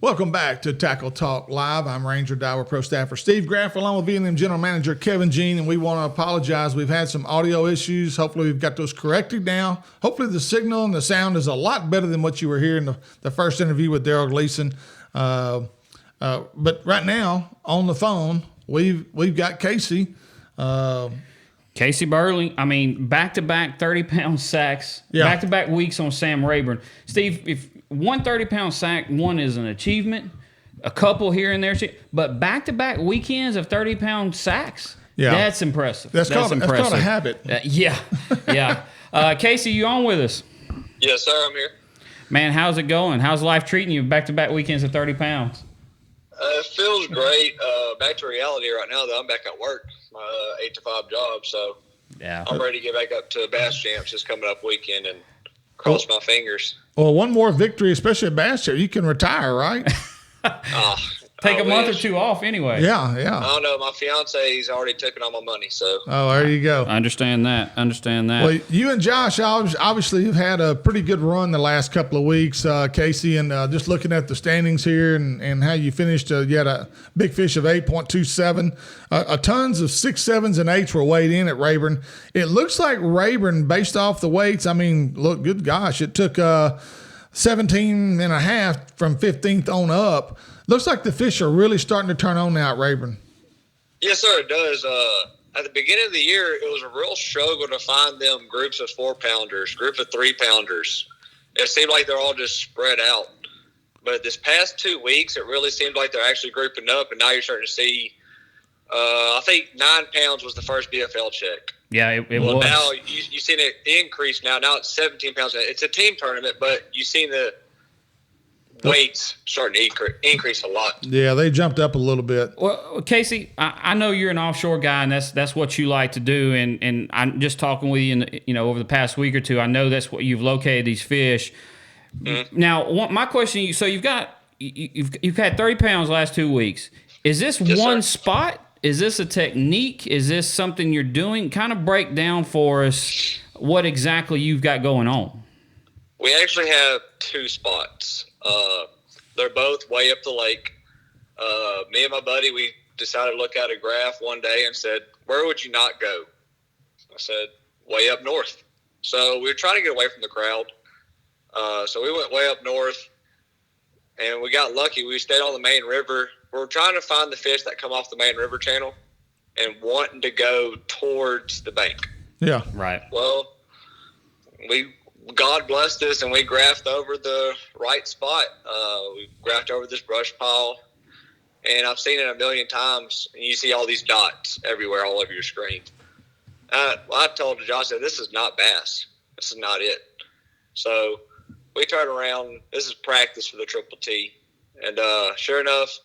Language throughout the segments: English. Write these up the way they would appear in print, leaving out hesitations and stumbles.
Welcome back to Tackle Talk Live. I'm Ranger Diver Pro Staffer Steve Graff, along with V&M General Manager Kevin Jean, and we want to apologize. We've had some audio issues. Hopefully we've got those corrected now. Hopefully the signal and the sound is a lot better than what you were hearing the first interview with Daryl Gleason. But right now, on the phone, we've got Casey. Casey Burly, I mean, back-to-back 30-pound sacks, back-to-back weeks on Sam Rayburn. Steve, if one 30-pound sack, one is an achievement, a couple here and there, but back-to-back weekends of 30-pound sacks, that's impressive. That's called a habit. Yeah. Casey, you on with us? Yes, sir, I'm here. Man, how's it going? How's life treating you back-to-back weekends of 30 pounds? It feels great. Back to reality right now, though. I'm back at work, my 8 to 5 job, so I'm ready to get back up to Bass Champs this coming up weekend and cross my fingers. Well, one more victory, especially at Bass Champs, you can retire, right? Take a month or two off anyway. Yeah. I don't know. My fiance's already taken all my money, so. Oh, there you go. Understand that. Well, you and Josh obviously have had a pretty good run the last couple of weeks, Casey, and just looking at the standings here and how you finished, you had a big fish of 8.27. Tons of 6, 7s, and 8s were weighed in at Rayburn. It looks like Rayburn, based off the weights, I mean, look, good gosh, it took 17 and a half from 15th on up. Looks like the fish are really starting to turn on now at Rayburn. Yes, sir, it does. At the beginning of the year, it was a real struggle to find them groups of 4-pounders, group of 3-pounders. It seemed like they're all just spread out. But this past 2 weeks, it really seemed like they're actually grouping up, and now you're starting to see, I think 9 pounds was the first BFL check. Yeah, it was. Now you've seen it increase now. Now it's 17 pounds. It's a team tournament, but you've seen the weights starting to increase a lot. Yeah, they jumped up a little bit. Well, Casey, I know you're an offshore guy, and that's what you like to do. And I'm just talking with you, over the past week or two. I know that's what you've located these fish. Mm-hmm. Now, my question: so you've had 30 pounds last 2 weeks. Is this one spot? Is this a technique? Is this something you're doing? Kind of break down for us what exactly you've got going on. We actually have 2 spots. They're both way up the lake. Me and my buddy, we decided to look at a graph one day and said, where would you not go? I said, way up north. So we were trying to get away from the crowd. So we went way up north, and we got lucky. We stayed on the main river. We're trying to find the fish that come off the main river channel and wanting to go towards the bank. Yeah. Right. Well, God blessed us, and we graphed over the right spot. We graphed over this brush pile, and I've seen it a million times, and you see all these dots everywhere all over your screen. I told Josh, this is not bass. This is not it. So we turned around. This is practice for the Triple T. And sure enough,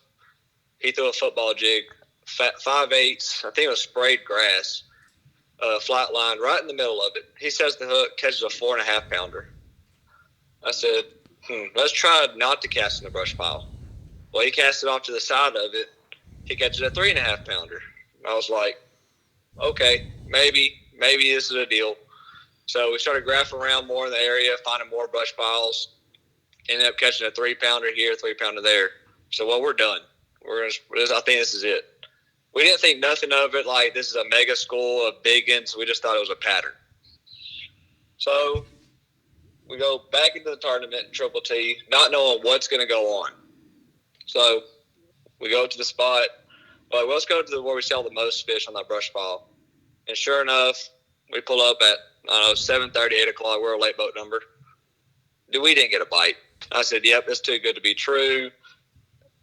he threw a football jig, 5/8. I think it was sprayed grass. Flat line right in the middle of it. He says the hook, catches a 4.5 pounder. I said, let's try not to cast in the brush pile. Well, he cast it off to the side of it. He catches a 3.5 pounder. I was like, okay, maybe this is a deal. So we started graphing around more in the area, finding more brush piles. Ended up catching a 3-pounder here, 3-pounder there. So, well, we're done. I think this is it. We didn't think nothing of it like this is a mega school of biggins. We just thought it was a pattern. So we go back into the tournament in Triple T, not knowing what's going to go on. So we go to the spot. Like, well, let's go to where we sell the most fish on that brush pile. And sure enough, we pull up at, 7:30, 8 o'clock. We're a late boat number. We didn't get a bite. I said, yep, it's too good to be true.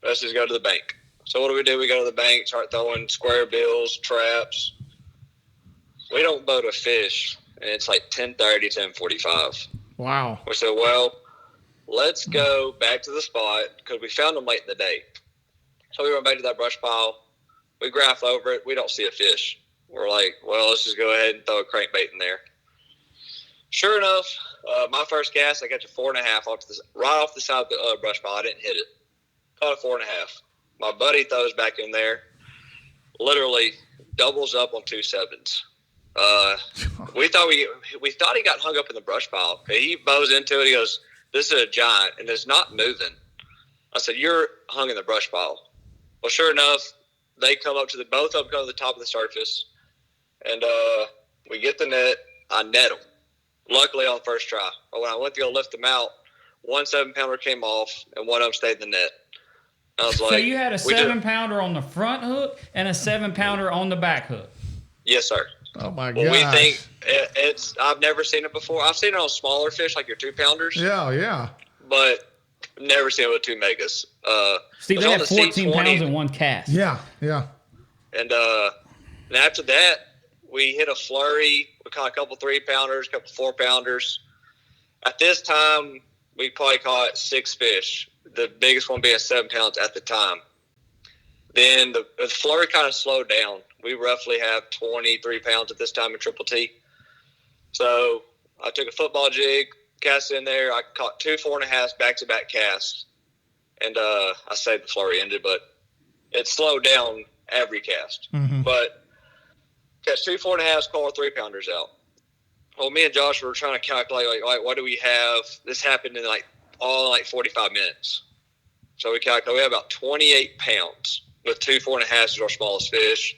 Let's just go to the bank. So what do? We go to the bank, start throwing square bills, traps. We don't boat a fish, and it's like 10:30, 10:45. Wow. We said, well, let's go back to the spot because we found them late in the day. So we went back to that brush pile. We graph over it. We don't see a fish. We're like, well, let's just go ahead and throw a crankbait in there. Sure enough, my first cast, I catch a 4.5 right off the side of the brush pile. I didn't hit it. Caught a 4.5. My buddy throws back in there, literally doubles up on 2 7s. We thought he got hung up in the brush pile. He bows into it. He goes, "This is a giant, and it's not moving." I said, you're hung in the brush pile. Well, sure enough, they come up to both of them come to the top of the surface, and we get the net. I net them. Luckily on first try. But when I went to go lift them out, one 7-pounder came off, and one of them stayed in the net. I was like, so you had a 7-pounder on the front hook and a 7-pounder on the back hook? Yes, sir. Oh, my God. Well, we think it's – I've never seen it before. I've seen it on smaller fish like your 2-pounders. Yeah. But never seen it with 2 megas. Steve, they had 14 pounds in one cast. Yeah. And after that, we hit a flurry. We caught a couple 3-pounders, a couple 4-pounders. At this time, we probably caught 6 fish, the biggest one being 7 pounds at the time. Then the flurry kind of slowed down. We roughly have 23 pounds at this time in Triple T. So I took a football jig, cast it in there. I caught 2 4.5s back-to-back casts. And I say the flurry ended, but it slowed down every cast. Mm-hmm. But catch 2 4.5s, call 3-pounders out. Well, me and Josh were trying to calculate, like what do we have? This happened in all 45 minutes. So we calculated we have about 28 pounds with 2 4.5s is our smallest fish.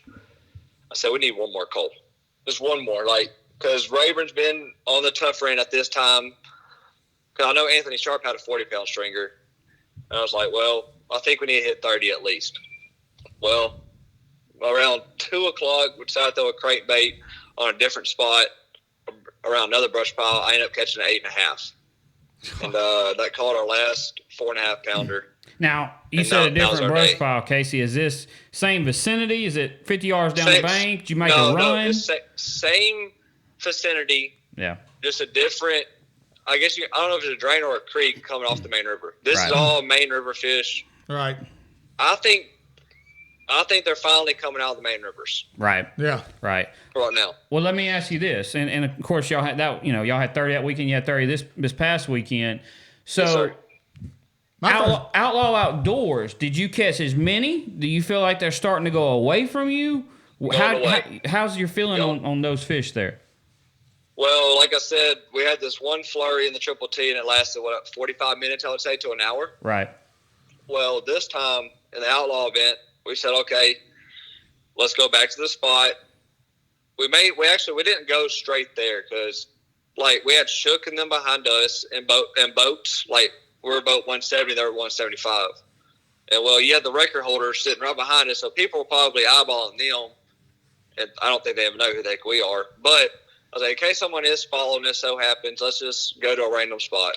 I said, we need one more coal. Just one more, because Rayburn's been on the tough end at this time. Because I know Anthony Sharp had a 40-pound stringer. And I was like, well, I think we need to hit 30 at least. Well, around 2 o'clock, we decided to throw a crankbait on a different spot around another brush pile. I ended up catching an 8.5. And that caught our last 4.5-pounder. Now, you said a different brush pile, Casey. Is this same vicinity? Is it 50 yards down the bank? Did you make a run? No, it's same vicinity. Yeah. Just a different, I don't know if it's a drain or a creek coming off the main river. This is all main river fish. Right. I think they're finally coming out of the main rivers. Right. Yeah. Right. Right now. Well, let me ask you this, and of course y'all had that. Y'all had 30 that weekend. You had 30 this past weekend. So, yes, Outlaw Outdoors. Did you catch as many? Do you feel like they're starting to go away from you? How's your feeling on those fish there? Well, like I said, we had this one flurry in the Triple T, and it lasted 45 minutes, I would say, to an hour. Right. Well, this time in the Outlaw event, we said, okay, let's go back to the spot. We didn't go straight there because, we had Shook and them behind us in boats. We're boat 170, they were 175. And, you had the record holder sitting right behind us, so people were probably eyeballing them. And I don't think they even know who the heck we are. But I was like, in case someone is following us, so happens, let's just go to a random spot.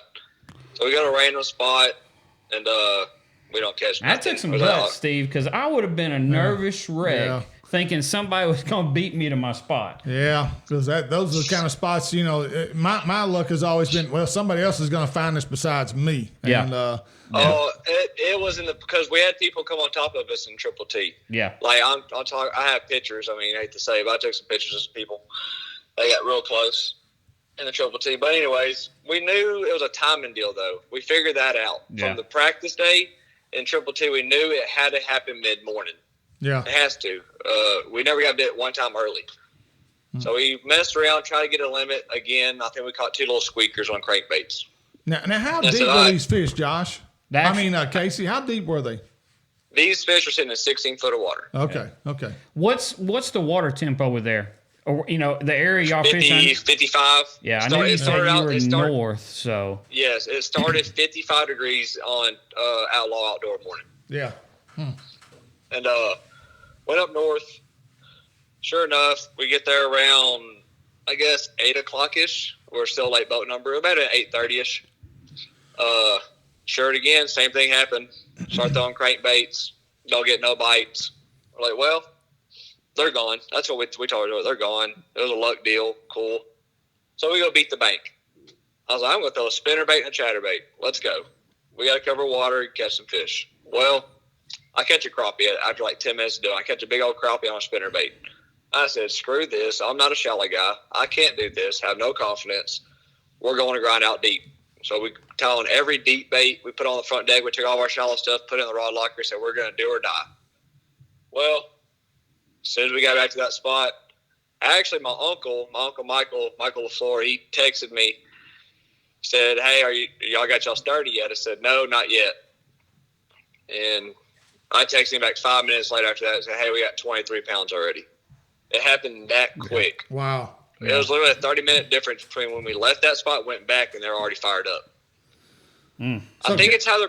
So we go to a random spot, and we don't catch nothing. That took some guts, Steve, because I would have been a nervous wreck thinking somebody was going to beat me to my spot. Yeah, because those are the kind of spots, my luck has always been, somebody else is going to find this besides me. Yeah. And, it was because we had people come on top of us in Triple T. Yeah. I'm talking, I have pictures. I hate to say, but I took some pictures of some people. They got real close in the Triple T. But anyways, we knew it was a timing deal, though. We figured that out. Yeah. From the practice day in Triple T, we knew it had to happen mid-morning. Yeah. It has to. We never got to do it one time early. So we messed around, tried to get a limit. Again, I think we caught 2 little squeakers on crankbaits. Now how deep were these fish, Josh? Casey, how deep were they? These fish are sitting in 16 foot of water. Okay. What's the water temp over there? Or, the area y'all 50, fish on? 55. Yeah, I know you said you were north, so. Yes, it started 55 degrees on Outlaw Outdoor morning. Yeah. And went up north. Sure enough, we get there around, 8 o'clock-ish. We're still late boat number, about at 8:30-ish. Sure again, same thing happened. Start throwing crankbaits. Don't get no bites. We're like, well, they're gone. That's what we told her. They're gone. It was a luck deal. Cool. So we go beat the bank. I was like, I'm going to throw a spinnerbait and a chatterbait. Let's go. We got to cover water and catch some fish. Well, I catch a crappie after 10 minutes of doing it. I catch a big old crappie on a spinnerbait. I said, screw this. I'm not a shallow guy. I can't do this. Have no confidence. We're going to grind out deep. So we tie on every deep bait we put on the front deck. We took all of our shallow stuff, put it in the rod locker, said we're going to do or die. Well, as soon as we got back to that spot, actually my uncle Michael LaFleur, he texted me, said, hey, y'all got y'all started yet? I said, no, not yet. And I texted him back 5 minutes later after that and said, hey, we got 23 pounds already. It happened that quick. Wow. It was literally a 30-minute difference between when we left that spot, went back, and they're already fired up. I think it's how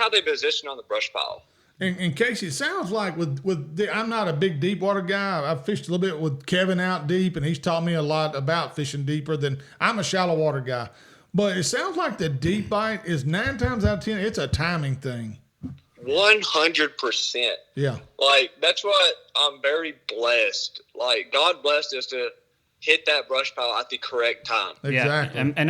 they position on the brush pile. And Casey, it sounds like I'm not a big deep water guy. I've fished a little bit with Kevin out deep, and he's taught me a lot about fishing deeper than I'm a shallow water guy. But it sounds like the deep bite is 9 times out of 10, it's a timing thing. 100%. Yeah. Like, that's what I'm very blessed. Like, God blessed us to hit that brush pile at the correct time. Exactly. Yeah. An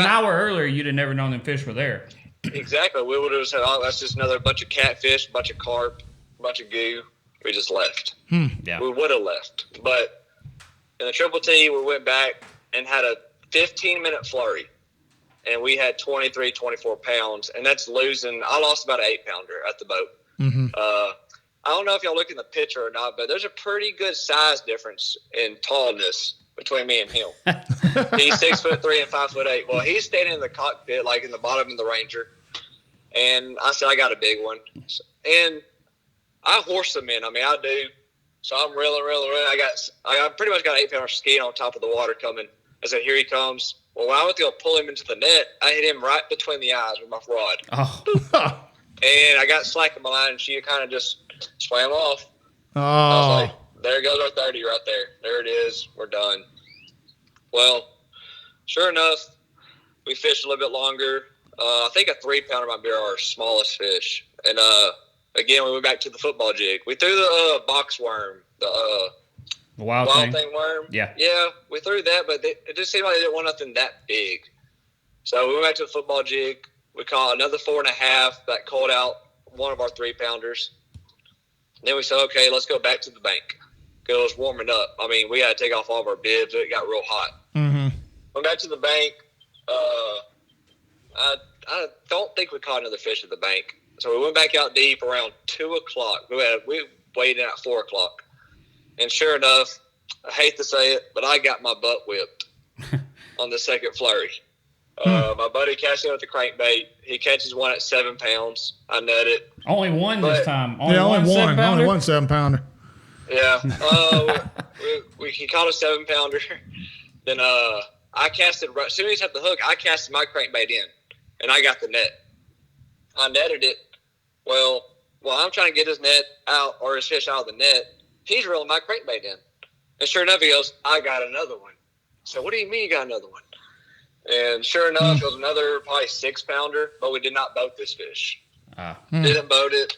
hour earlier, you'd have never known them fish were there. Exactly. We would have said, oh, that's just another bunch of catfish, bunch of carp, bunch of goo. We just left. Yeah. We would have left. But in the Triple T, we went back and had a 15-minute flurry. And we had 23, 24 pounds. And that's losing. I lost about an 8-pounder at the boat. Mm-hmm. I don't know if y'all look in the picture or not, but there's a pretty good size difference in tallness between me and him. He's 6'3" and 5'8". Well, he's standing in the cockpit, like in the bottom of the Ranger. And I said, I got a big one. And I horse them in. I mean, I do. So I'm reeling. I pretty much got an 8-pounder skiing on top of the water coming. I said, here he comes. Well, when I went to go pull him into the net, I hit him right between the eyes with my rod. Oh. And I got slack in my line, and she kind of just swam off. Oh. I was like, there goes our 30 right there. There it is. We're done. Well, sure enough, we fished a little bit longer. I think a 3-pounder might be our smallest fish. And again, we went back to the football jig. We threw the box worm, the wild thing worm. Yeah, we threw that, but it just seemed like they didn't want nothing that big. So we went back to the football jig. We caught another 4.5 that called out one of our 3-pounders. Then we said, okay, let's go back to the bank. Because it was warming up. I mean, we had to take off all of our bibs. It got real hot. Mm-hmm. Went back to the bank. I don't think we caught another fish at the bank. So we went back out deep around 2 o'clock. We weighed in at 4 o'clock. And sure enough, I hate to say it, but I got my butt whipped on the second flurry. My buddy catches it with the crankbait. He catches one at 7 pounds. I nut it. Only one this time. Only one 7-pounder. Yeah. He caught a 7-pounder. Then I casted, as soon as he had the hook, I casted my crankbait in, and I got the net. I netted it. Well, while I'm trying to get his net out, or his fish out of the net, he's reeling my crankbait in. And sure enough, he goes, I got another one. So what do you mean you got another one? And sure enough, it was another probably 6-pounder, but we did not boat this fish. Didn't boat it.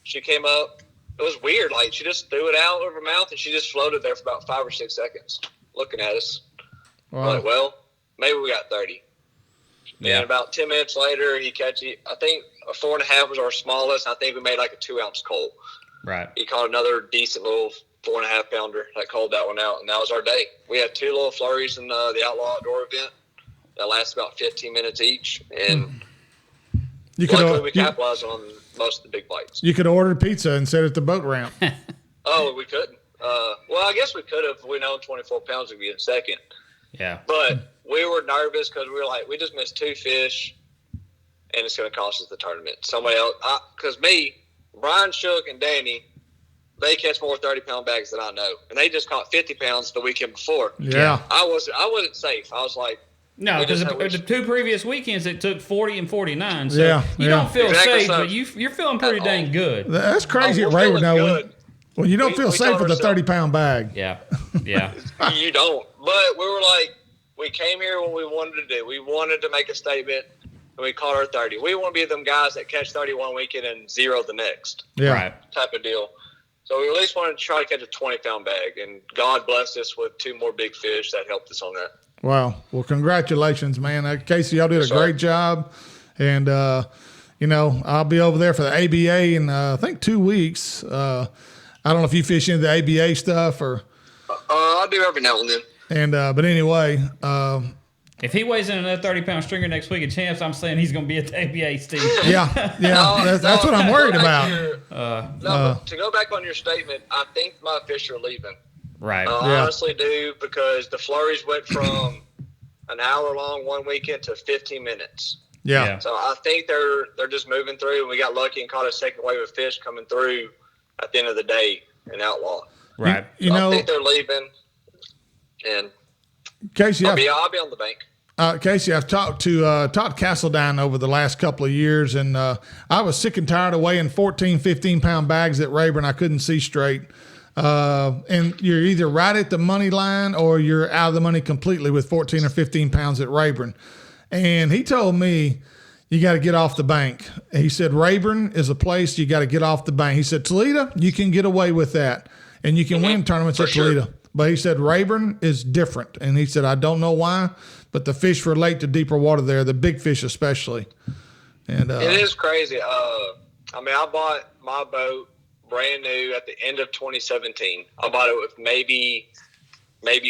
She came up. It was weird. Like, she just threw it out of her mouth, and she just floated there for about 5 or 6 seconds looking at us. Wow. Like, well, maybe we got 30. Yeah. And about 10 minutes later, he catches, I think a 4.5 was our smallest. I think we made like a 2-ounce coal. Right. He caught another decent little 4.5-pounder that called that one out, and that was our day. We had 2 little flurries in the Outlaw Outdoor event that lasted about 15 minutes each, and luckily we capitalized on most of the big bites. You could order pizza and set it at the boat ramp. Oh, we couldn't. Well, I guess we could have if we known 24 pounds would be in second. Yeah. But we were nervous because we were like, we just missed 2 fish, and it's going to cost us the tournament. Somebody else, because me, Brian Shook, and Danny, they catch more 30-pound bags than I know, and they just caught 50 pounds the weekend before. Yeah. I wasn't safe. I was like, no, because the 2 previous weekends it took 40 and 49. So you don't feel exactly safe, so. but you're feeling pretty dang good. That's crazy at Raven now. When you don't feel safe with a 30-pound bag. Yeah. You don't. But we were like, we came here when we wanted to do. We wanted to make a statement, and we caught our 30. We want to be them guys that catch 30 one weekend and 0 the next. Yeah. Right. Type of deal. So we at least wanted to try to catch a 20-pound bag, and God blessed us with 2 more big fish that helped us on that. Wow. Well, congratulations, man. Casey, y'all did a great job. And, I'll be over there for the ABA in, I think, 2 weeks. I don't know if you fish into the ABA stuff or. I do every now and then. And but anyway. If he weighs in another 30-pound stringer next week at Champs, I'm saying he's going to be at the ABA, Steve. Yeah. That's what I'm worried about. To go back on your statement, I think my fish are leaving. Right. I honestly do, because the flurries went from an hour long one weekend to 15 minutes. Yeah. So I think they're just moving through, and we got lucky and caught a second wave of fish coming through at the end of the day in Outlaw. Right. You So know, I think they're leaving, and Casey, I'll be on the bank. Casey, I've talked to Castledine over the last couple of years, and I was sick and tired of weighing 14, 15-pound bags at Rayburn. I couldn't see straight. And you're either right at the money line or you're out of the money completely with 14 or 15 pounds at Rayburn. And he told me, you got to get off the bank. He said, Rayburn is a place you got to get off the bank. He said, Toledo, you can get away with that, and you can win tournaments at Toledo. But he said, Rayburn is different. And he said, I don't know why, but the fish relate to deeper water there, the big fish especially. And it is crazy. I bought my boat brand new at the end of 2017. I bought it with maybe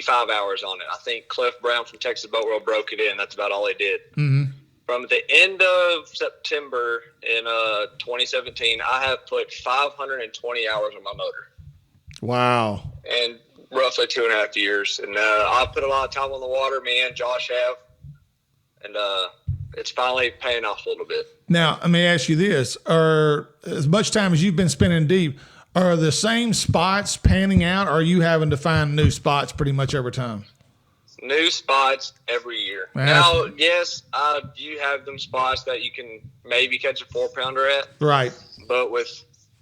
5 hours on it. I think Cliff Brown from Texas Boat World broke it in. That's about all he did. Mm-hmm. From the end of September in 2017, I have put 520 hours on my motor. Wow. And roughly 2.5 years. And I put a lot of time on the water. Me and Josh have. And it's finally paying off a little bit. Now, let me ask you this. Are as much time as you've been spending deep, are the same spots panning out, or are you having to find new spots pretty much every time? New spots every year. Now, yes, you have them spots that you can maybe catch a 4-pounder at. Right. But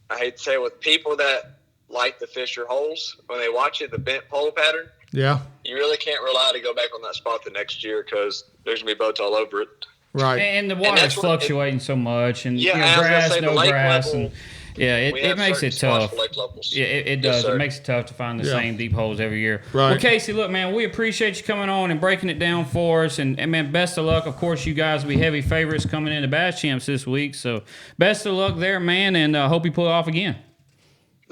I hate to say it, with people that like to fish your holes, when they watch it, the bent pole pattern, yeah, you really can't rely to go back on that spot the next year because there's going to be boats all over it. Right. And the water's fluctuating so much, and grass, no grass, level, and it makes it tough. Yeah, it does. Yes, it makes it tough to find the same deep holes every year. Right. Well, Casey, look, man, we appreciate you coming on and breaking it down for us, and man, best of luck. Of course, you guys will be heavy favorites coming into Bass Champs this week, so best of luck there, man, and hope you pull it off again.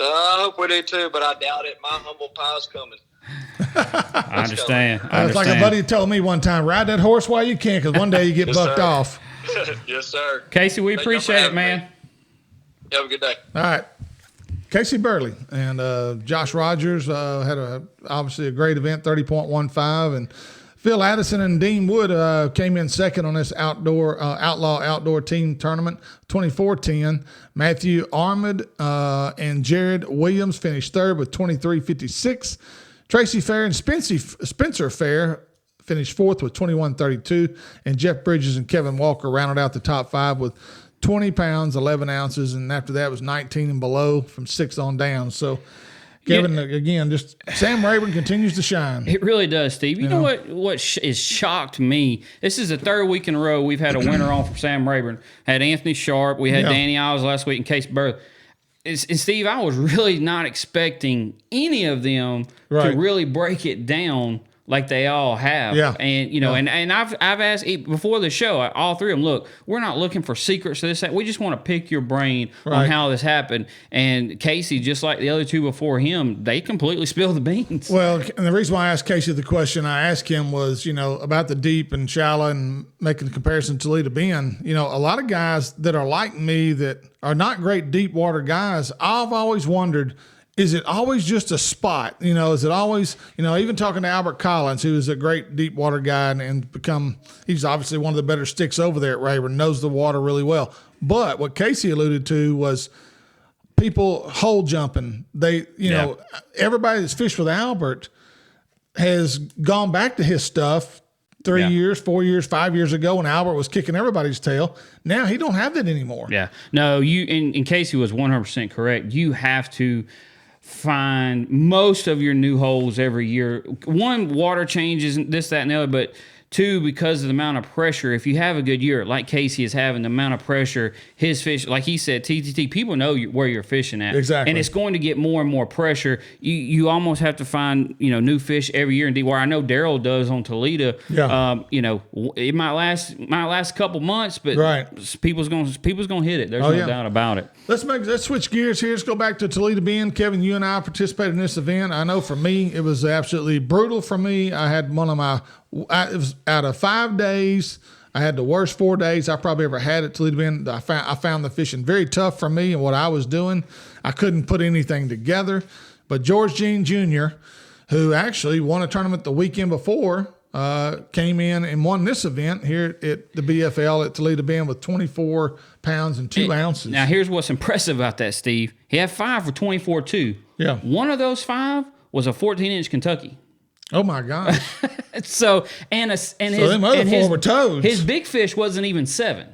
I hope we do too, but I doubt it. My humble pie's coming. I understand. It's like a buddy told me one time, ride that horse while you can, because one day you get Yes, bucked sir. off. Yes, sir. Casey, we Thank you appreciate for it, man. having me. Have a good day. All right. Casey Burly and Josh Rogers had obviously a great event, 30.15, and Phil Addison and Dean Wood came in second on this outlaw outdoor team tournament, 24-10. Matthew Armid and Jared Williams finished third with 23.56. Tracy Fair and Spencer Fair finished fourth with 21.32, and Jeff Bridges and Kevin Walker rounded out the top five with 20 pounds, 11 ounces, and after that was 19 and below from 6 on down. So, Kevin, again, just Sam Rayburn continues to shine. It really does, Steve. You know what has shocked me? This is the third week in a row we've had a winner on from Sam Rayburn. Had Anthony Sharp. We had Danny Isles last week and Casey Burly. And Steve, I was really not expecting any of them to really break it down like they all have. Yeah. And, and I've asked before the show, all three of them, look, we're not looking for secrets to this. We just want to pick your brain on how this happened. And Casey, just like the other two before him, they completely spilled the beans. Well, and the reason why I asked Casey the question I asked him was, about the deep and shallow and making the comparison to Toledo Bend. A lot of guys that are like me that are not great deep water guys, I've always wondered, is it always just a spot? Is it always, even talking to Albert Collins, who is a great deep water guy and he's obviously one of the better sticks over there at Rayburn, knows the water really well. But what Casey alluded to was people hole jumping. Everybody that's fished with Albert has gone back to his stuff 3 years, 4 years, 5 years ago when Albert was kicking everybody's tail. Now he don't have that anymore. Yeah. No, and Casey was 100% correct. You have to find most of your new holes every year. One, water changes, this, that, and the other, but two, because of the amount of pressure, if you have a good year, like Casey is having, the amount of pressure, his fish, like he said, TTT, people know where you're fishing at. Exactly. And it's going to get more and more pressure. You almost have to find, new fish every year in deep water. I know Daryl does on Toledo. Yeah. It might last a couple months, but people's gonna hit it. There's no doubt about it. Let's switch gears here. Let's go back to Toledo Bend. Kevin, you and I participated in this event. I know for me, it was absolutely brutal for me. I had it was out of 5 days. I had the worst 4 days I probably ever had at Toledo Bend. I found the fishing very tough for me and what I was doing. I couldn't put anything together. But George Jean Jr., who actually won a tournament the weekend before, came in and won this event here at the BFL at Toledo Bend with 24 pounds and 2 ounces. Now, here's what's impressive about that, Steve. He had 5 for 24.2. Yeah. One of those 5 was a 14-inch Kentucky. Oh my gosh! So them other 4 were toads. His big fish wasn't even 7. Wow.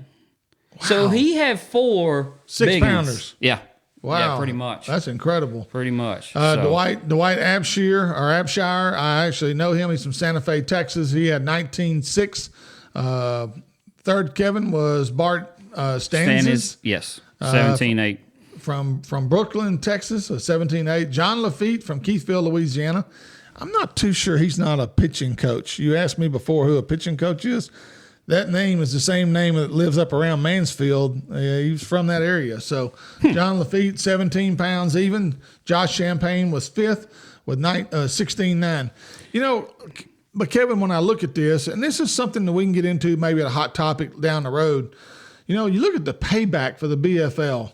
So he had 4 6 pounders. Yeah. Wow. Yeah, pretty much. That's incredible. Pretty much. Dwight Abshire. I actually know him. He's from Santa Fe, Texas. He had 19.6. Third Kevin was Bart Stanzis. Yes. 17.8. From Brooklyn, Texas, 17.8. John Lafitte from Keithville, Louisiana. I'm not too sure he's not a pitching coach. You asked me before who a pitching coach is. That name is the same name that lives up around Mansfield. He's from that area. So John Lafitte, 17 pounds even. Josh Champagne was 5th with 16.9. You know, but Kevin, when I look at this, and this is something that we can get into maybe a hot topic down the road, you know, you look at the payback for the BFL.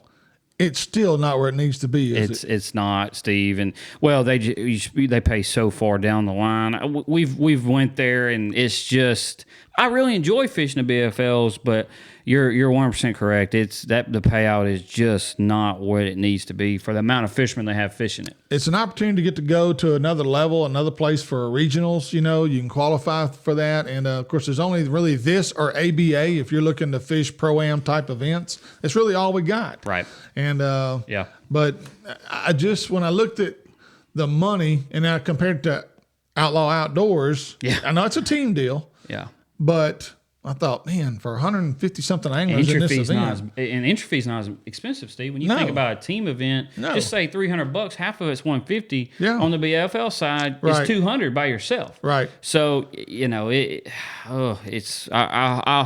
It's still not where it needs to be, is it? It's not, Steve. And well, they pay so far down the line. We've went there, and it's just I really enjoy fishing the BFLs, but you're 100% correct. It's that the payout is just not what it needs to be for the amount of fishermen they have fishing it. It's an opportunity to get to go to another level, another place for regionals. You know, you can qualify for that, and of course, there's only really this or ABA if you're looking to fish pro-am type events. That's really all we got. Right. And yeah. But I just when I looked at the money and I compared to Outlaw Outdoors, yeah, I know it's a team deal. Yeah. But I thought, man, for 150 something anglers in this event, and entry fee's not as expensive, Steve. When you think about a team event, just say $300, half of it's $150. Yeah. On the BFL side, it's $200 by yourself. Right. So you know, I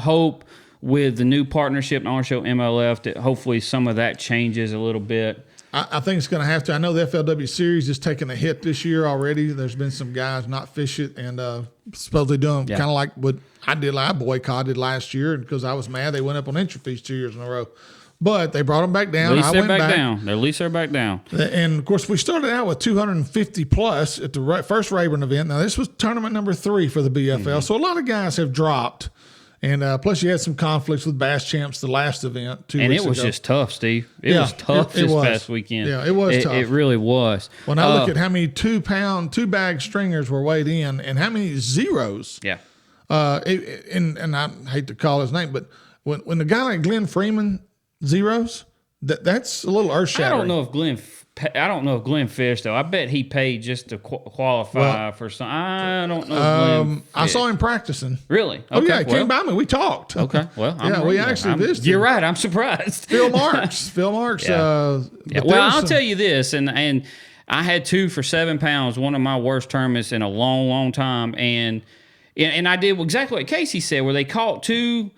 hope with the new partnership and ownership MLF that hopefully some of that changes a little bit. I think it's going to have to. I know the FLW series is taking a hit this year already. There's been some guys not fish it and supposedly doing kind of like what I did. I boycotted last year because I was mad they went up on entry fees 2 years in a row. But they brought them back down. At least they're back down. At least they're back down. And, of course, we started out with 250 plus at the first Rayburn event. Now, this was tournament number 3 for the BFL. Mm-hmm. So a lot of guys have dropped. And plus, you had some conflicts with Bass Champs the last event 2 weeks ago. And it was just tough, Steve. It was tough this past weekend. Yeah, it was tough. It really was. When I look at how many 2-bag stringers were weighed in and how many zeros. Yeah. And I hate to call his name, but when the guy like Glenn Freeman zeros, that's a little earth-shattering. I don't know if Glenn fished, though. I bet he paid just to qualify for some. I don't know. I saw him practicing. Really? Okay, Oh, yeah, he came by me. We talked. Okay, well, we actually visited. You're right. I'm surprised. Phil Marks. Yeah. Well, I'll tell you this, and I had 2 for 7 pounds, one of my worst tournaments in a long, long time, and I did exactly what Casey said, where they caught 2.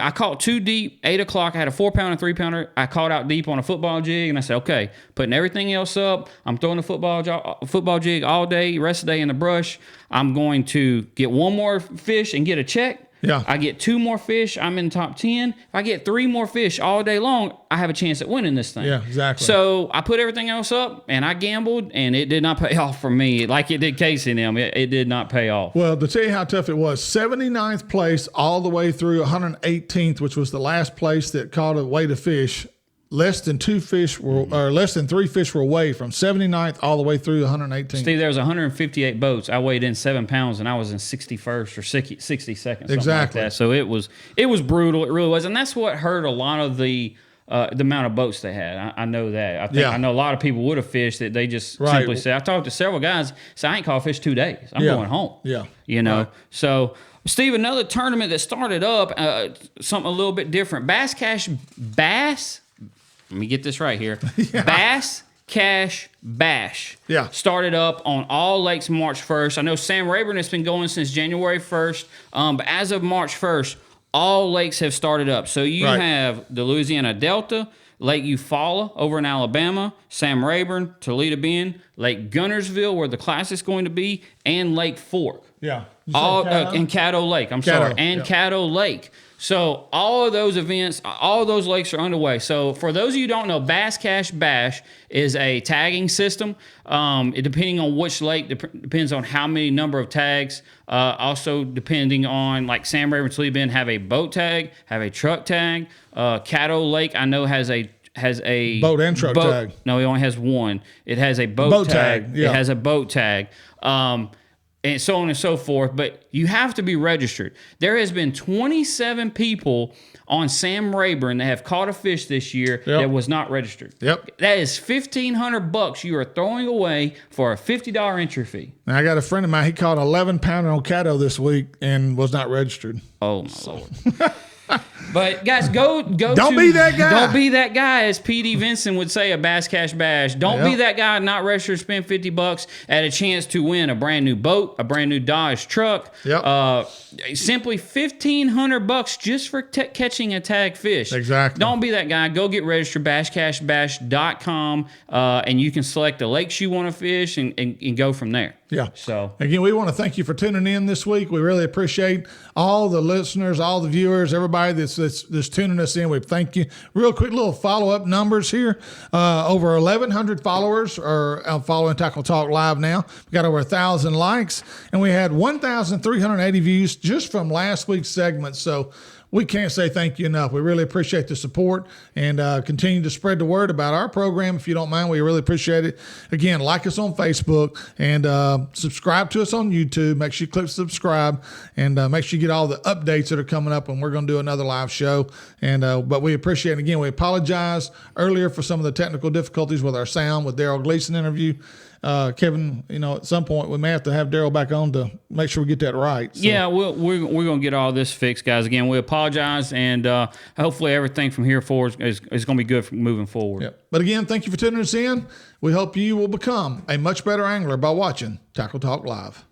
I caught 2 deep, 8 o'clock. I had a 4-pounder and 3-pounder. I caught out deep on a football jig, and I said, okay, putting everything else up. I'm throwing the football jig all day, rest of the day in the brush. I'm going to get 1 more fish and get a check. Yeah. I get 2 more fish, I'm in the top 10. If I get 3 more fish all day long, I have a chance at winning this thing. Yeah, exactly. So I put everything else up, and I gambled, and it did not pay off for me like it did Casey and them. It did not pay off. Well, to tell you how tough it was, 79th place all the way through 118th, which was the last place that caught a weight of fish. Less than 3 fish were weighed from 79th all the way through 118th. Steve, there was 158 boats. I weighed in 7 pounds, and I was in 61st or 62nd. Exactly. Like that. So it was brutal. It really was, and that's what hurt a lot of the amount of boats they had. I know that. I know a lot of people would have fished that they just simply said. I talked to several guys. Said I ain't caught fish 2 days. I'm going home. Yeah. You know. Right. So. Steve, another tournament that started up, something a little bit different. Bass. Let me get this right here. Yeah. Bass Cash Bash. Yeah. Started up on all lakes March 1st. I know Sam Rayburn has been going since January 1st. But as of March 1st, all lakes have started up. So you have the Louisiana Delta, Lake Eufaula over in Alabama, Sam Rayburn, Toledo Bend, Lake Gunnersville, where the Classic's going to be, and Lake Fork. Yeah. And Caddo Lake. Caddo Lake. So all of those events, all of those lakes are underway. So for those of you who don't know, Bass Cash Bash is a tagging system. Depending on which lake, depends on how many number of tags. Also depending on, like Sam Rayburn and Toledo Bend have a boat tag, have a truck tag. Caddo Lake I know has a boat and truck tag. No, it only has one. It has a boat tag. Yeah. It has a boat tag. And so on and so forth, but you have to be registered. There has been 27 people on Sam Rayburn that have caught a fish this year that was not registered. Yep. That is $1,500 you are throwing away for a $50 entry fee. Now, I got a friend of mine, he caught 11 pounder on Caddo this week and was not registered. Oh, my Lord. But guys, go. Don't be that guy. Don't be that guy, as P.D. Vincent would say at Bass Cash Bash. Don't be that guy not registered, spend $50 at a chance to win a brand new boat, a brand new Dodge truck. Yep. Simply $1,500 just for catching a tag fish. Exactly. Don't be that guy. Go get registered, basscashbash.com, and you can select the lakes you want to fish and go from there. Yeah. So again, we want to thank you for tuning in this week. We really appreciate all the listeners, all the viewers, everybody that's tuning us in. We thank you. Real quick little follow-up numbers here. Over 1,100 followers are following Tackle Talk Live now. We got over 1,000 likes, and we had 1,380 views just from last week's segment. So we can't say thank you enough. We really appreciate the support, and continue to spread the word about our program. If you don't mind, we really appreciate it. Again, like us on Facebook and subscribe to us on YouTube. Make sure you click subscribe, and make sure you get all the updates that are coming up, and we're going to do another live show. And but we appreciate it. Again, we apologize earlier for some of the technical difficulties with our sound with Daryl Gleason interview. Kevin, at some point we may have to have Daryl back on to make sure we get that right. So. Yeah, we're going to get all this fixed, guys. Again, we apologize, and hopefully everything from here forward is going to be good moving forward. Yep. But again, thank you for tuning us in. We hope you will become a much better angler by watching Tackle Talk Live.